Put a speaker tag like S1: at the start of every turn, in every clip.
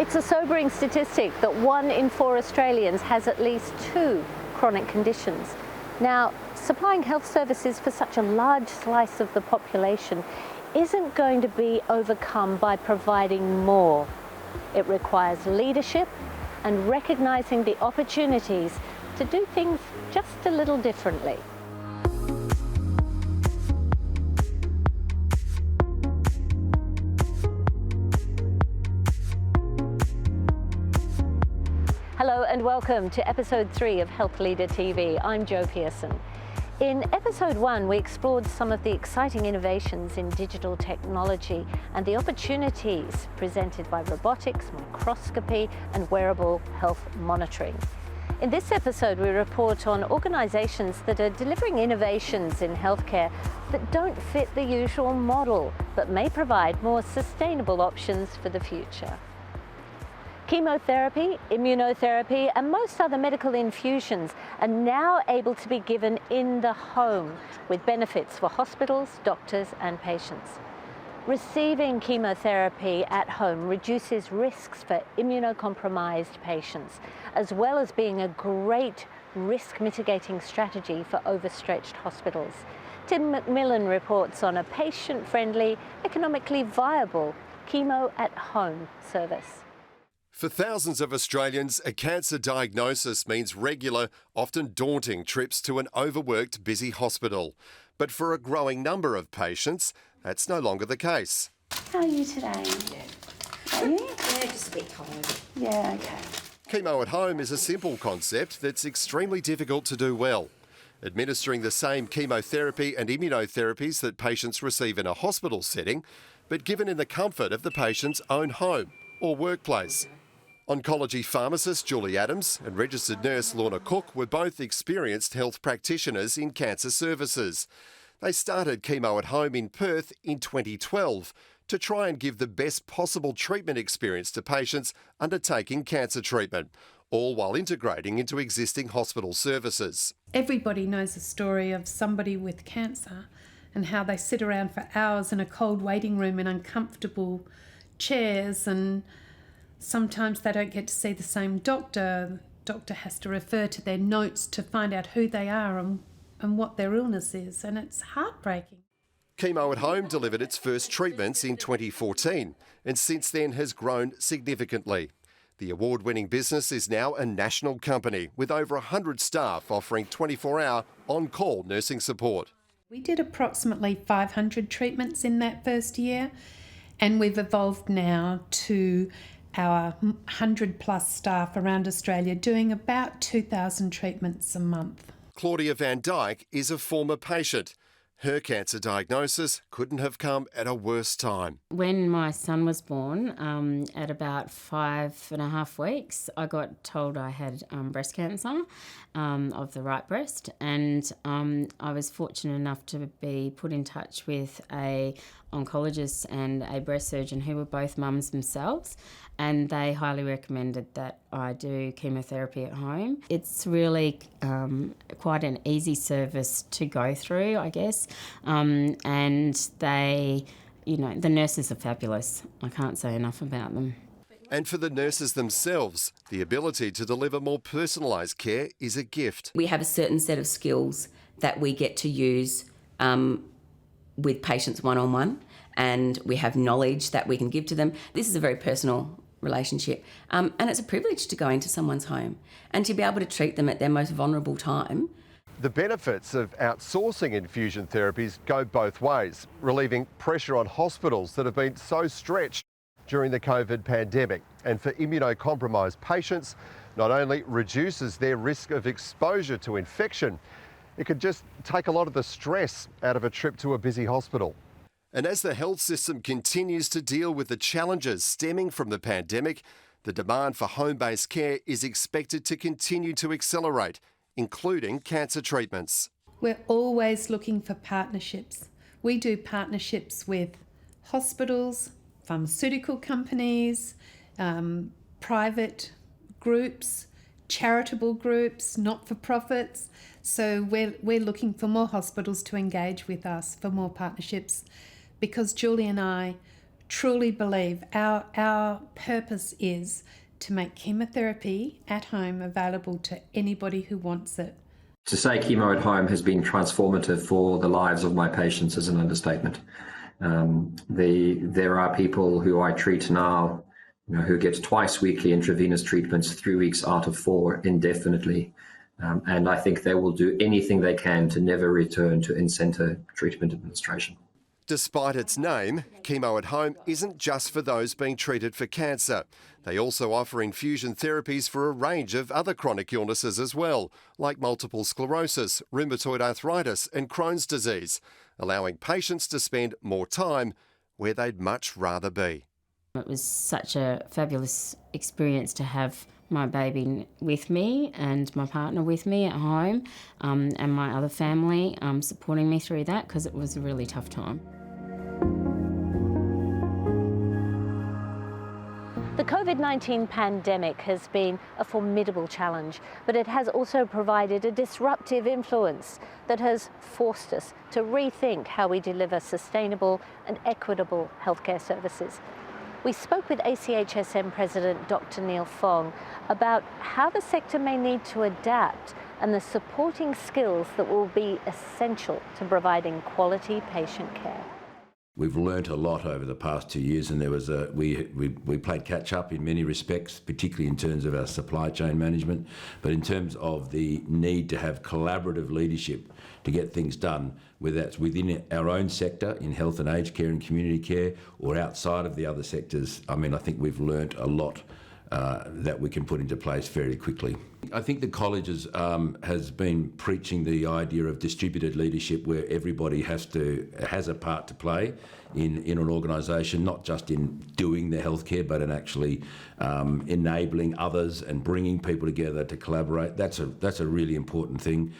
S1: It's a sobering statistic that 1 in 4 Australians has at least 2 chronic conditions. Now, supplying health services for such a large slice of the population isn't going to be overcome by providing more. It requires leadership and recognising the opportunities to do things just a little differently. Hello and welcome to episode 3 of Health Leader TV. I'm Jo Pearson. In episode 1, we explored some of the exciting innovations in digital technology and the opportunities presented by robotics, microscopy, and wearable health monitoring. In this episode, we report on organisations that are delivering innovations in healthcare that don't fit the usual model, but may provide more sustainable options for the future. Chemotherapy, immunotherapy, and most other medical infusions are now able to be given in the home, with benefits for hospitals, doctors, and patients. Receiving chemotherapy at home reduces risks for immunocompromised patients, as well as being a great risk mitigating strategy for overstretched hospitals. Tim McMillan reports on a patient-friendly, economically viable chemo at home service.
S2: For thousands of Australians, a cancer diagnosis means regular, often daunting trips to an overworked, busy hospital. But for a growing number of patients, that's no longer the case.
S3: How are you today? Are you?
S4: Yeah, just a bit tired.
S3: Yeah, okay.
S2: Chemo at home is a simple concept that's extremely difficult to do well. Administering the same chemotherapy and immunotherapies that patients receive in a hospital setting, but given in the comfort of the patient's own home or workplace. Oncology pharmacist Julie Adams and registered nurse Lorna Cook were both experienced health practitioners in cancer services. They started Chemo at Home in Perth in 2012 to try and give the best possible treatment experience to patients undertaking cancer treatment, all while integrating into existing hospital services.
S5: Everybody knows the story of somebody with cancer and how they sit around for hours in a cold waiting room in uncomfortable chairs, and sometimes they don't get to see the same doctor. The doctor has to refer to their notes to find out who they are and what their illness is, and it's heartbreaking.
S2: Chemo at Home delivered its first treatments in 2014 and since then has grown significantly. The award-winning business is now a national company with over 100 staff offering 24-hour on-call nursing support.
S5: We did approximately 500 treatments in that first year, and we've evolved now to our 100 plus staff around Australia doing about 2,000 treatments a month.
S2: Claudia Van Dyke is a former patient. Her cancer diagnosis couldn't have come at a worse time.
S4: When my son was born, at about 5.5 weeks, I got told I had breast cancer of the right breast, and I was fortunate enough to be put in touch with a oncologist and a breast surgeon who were both mums themselves, and they highly recommended that I do chemotherapy at home. It's really quite an easy service to go through, I guess, and they, the nurses are fabulous. I can't say enough about them.
S2: And for the nurses themselves, the ability to deliver more personalised care is a gift.
S6: We have a certain set of skills that we get to use with patients one-on-one, and we have knowledge that we can give to them. This is a very personal relationship, and it's a privilege to go into someone's home and to be able to treat them at their most vulnerable time.
S2: The benefits of outsourcing infusion therapies go both ways, relieving pressure on hospitals that have been so stretched during the COVID pandemic. And for immunocompromised patients, not only reduces their risk of exposure to infection, it could just take a lot of the stress out of a trip to a busy hospital. And as the health system continues to deal with the challenges stemming from the pandemic, the demand for home-based care is expected to continue to accelerate, including cancer treatments.
S5: We're always looking for partnerships. We do partnerships with hospitals, pharmaceutical companies, private groups, charitable groups, not-for-profits. So we're looking for more hospitals to engage with us for more partnerships, because Julie and I truly believe our purpose is to make chemotherapy at home available to anybody who wants it.
S7: To say chemo at home has been transformative for the lives of my patients is an understatement. There are people who I treat now, who get twice weekly intravenous treatments, 3 weeks out of 4 indefinitely. And I think they will do anything they can to never return to in-centre treatment administration.
S2: Despite its name, Chemo at Home isn't just for those being treated for cancer. They also offer infusion therapies for a range of other chronic illnesses as well, like multiple sclerosis, rheumatoid arthritis and Crohn's disease, allowing patients to spend more time where they'd much rather be.
S4: It was such a fabulous experience to have my baby with me and my partner with me at home, and my other family supporting me through that, because it was a really tough time.
S1: The COVID-19 pandemic has been a formidable challenge, but it has also provided a disruptive influence that has forced us to rethink how we deliver sustainable and equitable healthcare services. We spoke with ACHSM President Dr. Neil Fong about how the sector may need to adapt and the supporting skills that will be essential to providing quality patient care.
S8: We've learnt a lot over the past 2 years, and we played catch up in many respects, particularly in terms of our supply chain management, but in terms of the need to have collaborative leadership to get things done, whether that's within our own sector in health and aged care and community care or outside of the other sectors. I think we've learnt a lot that we can put into place very quickly. I think the college has been preaching the idea of distributed leadership, where everybody has a part to play in an organisation, not just in doing the healthcare, but in actually enabling others and bringing people together to collaborate. That's a really important thing.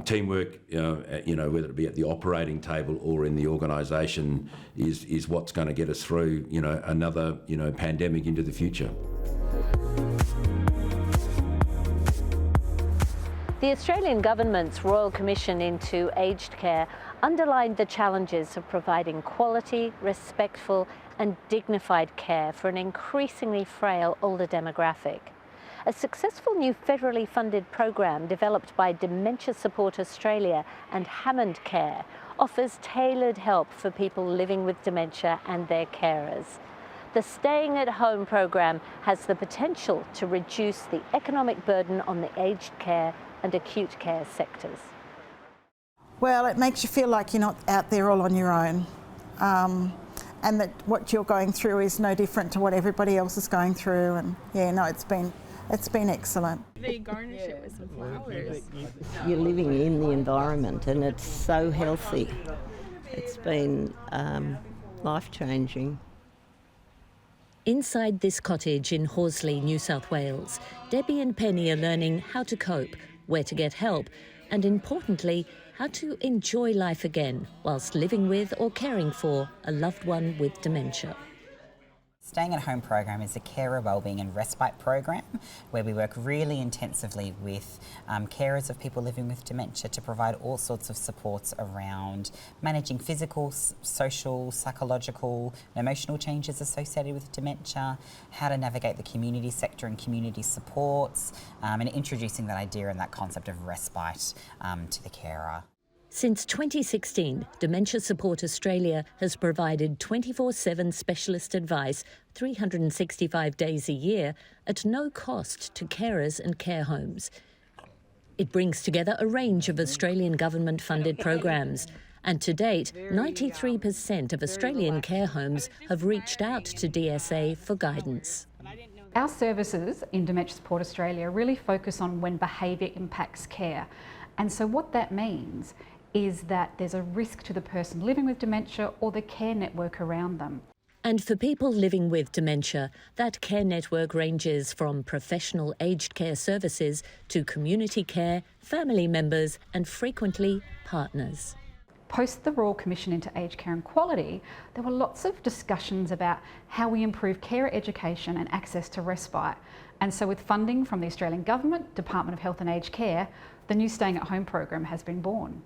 S8: Teamwork, whether it be at the operating table or in the organisation, is what's going to get us through, another, pandemic into the future.
S1: The Australian Government's Royal Commission into Aged Care underlined the challenges of providing quality, respectful and dignified care for an increasingly frail older demographic. A successful new federally funded program developed by Dementia Support Australia and Hammond Care offers tailored help for people living with dementia and their carers. The Staying at Home program has the potential to reduce the economic burden on the aged care and acute care sectors.
S9: Well, it makes you feel like you're not out there all on your own, and that what you're going through is no different to what everybody else is going through. And it's been excellent.
S10: They garnish it with some flowers.
S11: You're living in the environment and it's so healthy. It's been life-changing.
S1: Inside this cottage in Horsley, New South Wales, Debbie and Penny are learning how to cope, where to get help, and importantly, how to enjoy life again whilst living with or caring for a loved one with dementia.
S12: Staying at Home program is a carer wellbeing and respite program where we work really intensively with carers of people living with dementia to provide all sorts of supports around managing physical, social, psychological, and emotional changes associated with dementia, how to navigate the community sector and community supports, and introducing that idea and that concept of respite to the carer.
S1: Since 2016, Dementia Support Australia has provided 24/7 specialist advice 365 days a year at no cost to carers and care homes. It brings together a range of Australian government-funded programs, and to date, 93% of Australian care homes have reached out to DSA for guidance.
S13: Our services in Dementia Support Australia really focus on when behaviour impacts care. And so what that means is that there's a risk to the person living with dementia or the care network around them.
S1: And for people living with dementia, that care network ranges from professional aged care services to community care, family members and frequently partners.
S13: Post the Royal Commission into Aged Care and Quality, there were lots of discussions about how we improve carer education and access to respite. And so with funding from the Australian Government, Department of Health and Aged Care, the new Staying at Home program has been born.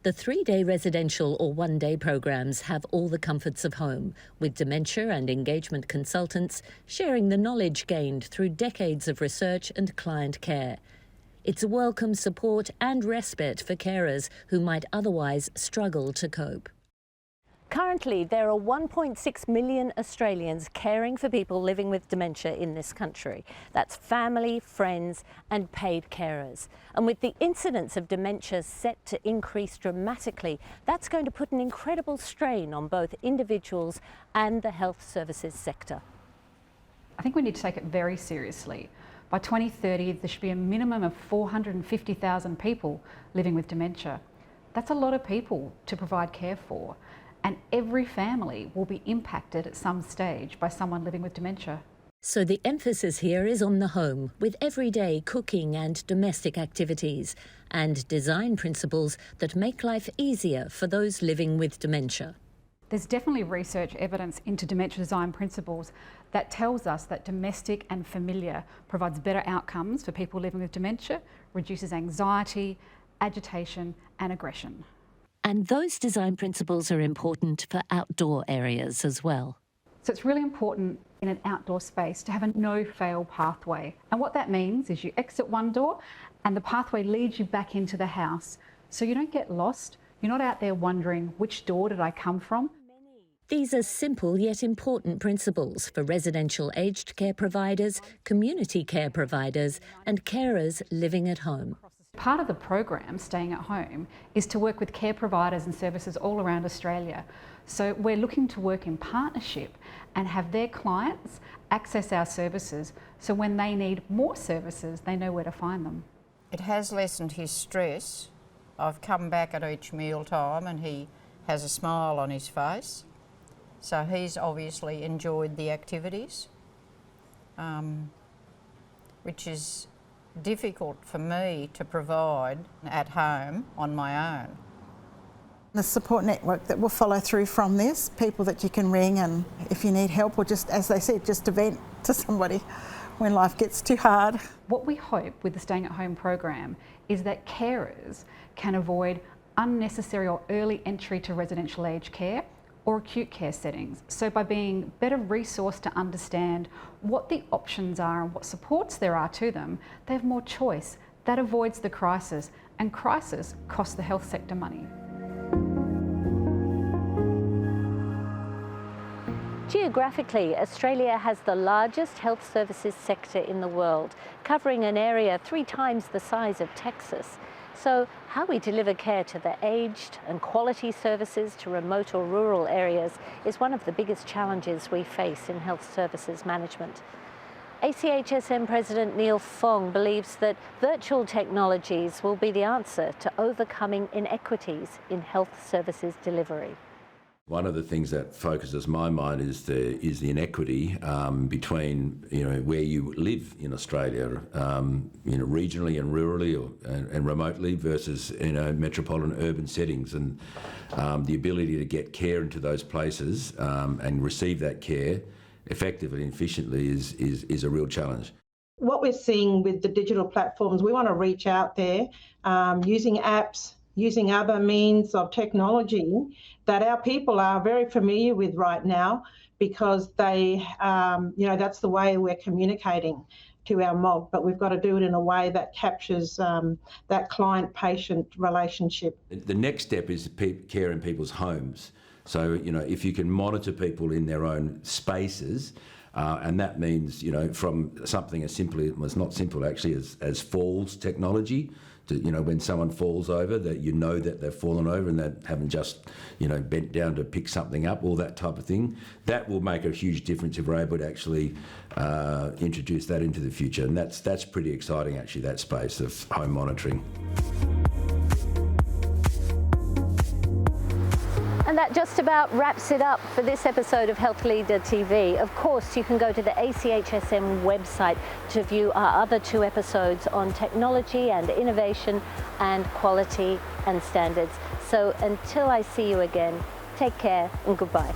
S1: The 3-day residential or 1-day programs have all the comforts of home, with dementia and engagement consultants sharing the knowledge gained through decades of research and client care. It's a welcome support and respite for carers who might otherwise struggle to cope. Currently, there are 1.6 million Australians caring for people living with dementia in this country. That's family, friends and paid carers. And with the incidence of dementia set to increase dramatically, that's going to put an incredible strain on both individuals and the health services sector.
S13: I think we need to take it very seriously. By 2030, there should be a minimum of 450,000 people living with dementia. That's a lot of people to provide care for. And every family will be impacted at some stage by someone living with dementia.
S1: So the emphasis here is on the home, with everyday cooking and domestic activities, and design principles that make life easier for those living with dementia.
S13: There's definitely research evidence into dementia design principles that tells us that domestic and familiar provides better outcomes for people living with dementia, reduces anxiety, agitation and aggression.
S1: And those design principles are important for outdoor areas as well.
S13: So it's really important in an outdoor space to have a no-fail pathway. And what that means is you exit one door and the pathway leads you back into the house. So you don't get lost. You're not out there wondering, which door did I come from?
S1: These are simple yet important principles for residential aged care providers, community care providers and carers living at home.
S13: Part of the program, Staying at Home, is to work with care providers and services all around Australia. So we're looking to work in partnership and have their clients access our services, so when they need more services, they know where to find them.
S14: It has lessened his stress. I've come back at each meal time and he has a smile on his face. So he's obviously enjoyed the activities, which is difficult for me to provide at home on my own.
S9: The support network that will follow through from this, people that you can ring and if you need help, or just, as they said, just to vent to somebody when life gets too hard.
S13: What we hope with the Staying at Home program is that carers can avoid unnecessary or early entry to residential aged care or acute care settings. So by being better resourced to understand what the options are and what supports there are to them, they have more choice. That avoids the crisis, and crisis costs the health sector money.
S1: Geographically, Australia has the largest health services sector in the world, covering an area 3 times the size of Texas. So how we deliver care to the aged and quality services to remote or rural areas is one of the biggest challenges we face in health services management. ACHSM President Neil Fong believes that virtual technologies will be the answer to overcoming inequities in health services delivery.
S8: One of the things that focuses my mind is the inequity between where you live in Australia, regionally and rurally and remotely versus metropolitan urban settings, and the ability to get care into those places and receive that care effectively and efficiently is a real challenge.
S15: What we're seeing with the digital platforms, we want to reach out there using apps, using other means of technology that our people are very familiar with right now, because they, that's the way we're communicating to our mob, but we've got to do it in a way that captures that client-patient relationship.
S8: The next step is care in people's homes. So, if you can monitor people in their own spaces, and that means, from something as simple, well, it's not simple actually, as falls technology, to, when someone falls over, that that they've fallen over and they haven't just, bent down to pick something up, all that type of thing. That will make a huge difference if we're able to actually introduce that into the future. And that's pretty exciting actually, that space of home monitoring.
S1: And that just about wraps it up for this episode of Health Leader TV. Of course, you can go to the ACHSM website to view our other 2 episodes on technology and innovation and quality and standards. So until I see you again, take care and goodbye.